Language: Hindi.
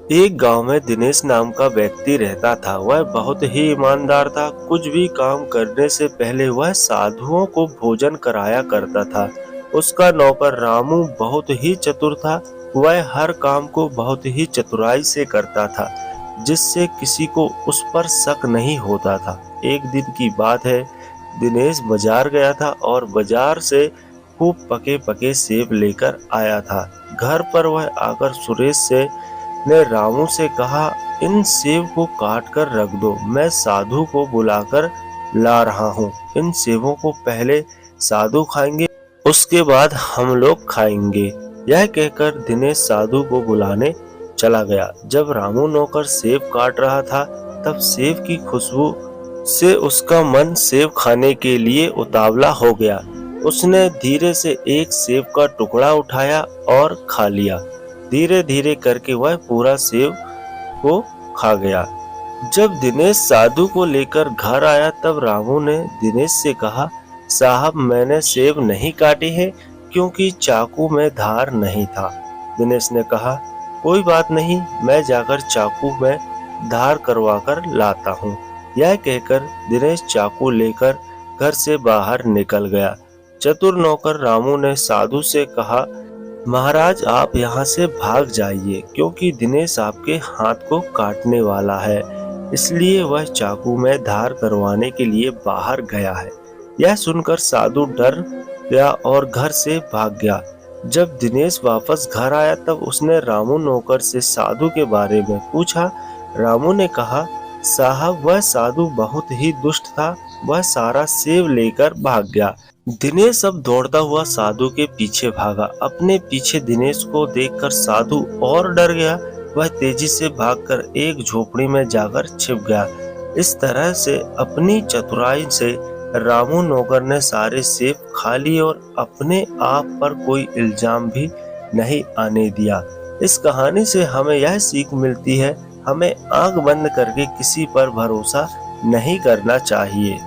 एक गांव में दिनेश नाम का व्यक्ति रहता था। वह बहुत ही ईमानदार था। कुछ भी काम करने से पहले वह साधुओं को भोजन कराया करता था। उसका नौकर रामू बहुत ही चतुर था। वह हर काम को बहुत ही चतुराई से करता था, जिससे किसी को उस पर शक नहीं होता था। एक दिन की बात है, दिनेश बाजार गया था और बाजार से खूब पके पके सेब लेकर आया था। घर पर वह आकर सुरेश से ने रामू से कहा, इन सेब को काट कर रख दो, मैं साधु को बुलाकर ला रहा हूँ। इन सेबों को पहले साधु खाएंगे, उसके बाद हम लोग खाएंगे। यह कहकर दिनेश साधु को बुलाने चला गया। जब रामू नौकर सेब काट रहा था, तब सेब की खुशबू से उसका मन सेब खाने के लिए उतावला हो गया। उसने धीरे से एक सेब का टुकड़ा उठाया और खा लिया। धीरे धीरे करके वह पूरा सेब को खा गया। जब दिनेश साधु को लेकर घर आया, तब रामू ने दिनेश से कहा, साहब मैंने सेब नहीं काटे हैं क्योंकि चाकू में धार नहीं था। दिनेश ने कहा, कोई बात नहीं, मैं जाकर चाकू में धार करवा कर लाता हूँ। यह कहकर दिनेश चाकू लेकर घर से बाहर निकल गया। चतुर नौकर रामू ने साधु से कहा, महाराज आप यहाँ से भाग जाइए, क्योंकि दिनेश आपके हाथ को काटने वाला है, इसलिए वह चाकू में धार करवाने के लिए बाहर गया है। यह सुनकर साधु डर गया और घर से भाग गया। जब दिनेश वापस घर आया, तब उसने रामू नौकर से साधु के बारे में पूछा। रामू ने कहा, साहब वह साधु बहुत ही दुष्ट था, वह सारा सेब लेकर भाग गया। दिनेश अब दौड़ता हुआ साधु के पीछे भागा। अपने पीछे दिनेश को देखकर साधु और डर गया। वह तेजी से भागकर एक झोपड़ी में जाकर छिप गया। इस तरह से अपनी चतुराई से रामू नौकर ने सारे सेब खा लिए और अपने आप पर कोई इल्जाम भी नहीं आने दिया। इस कहानी से हमें यह सीख मिलती है, हमें आंख बंद करके किसी पर भरोसा नहीं करना चाहिए।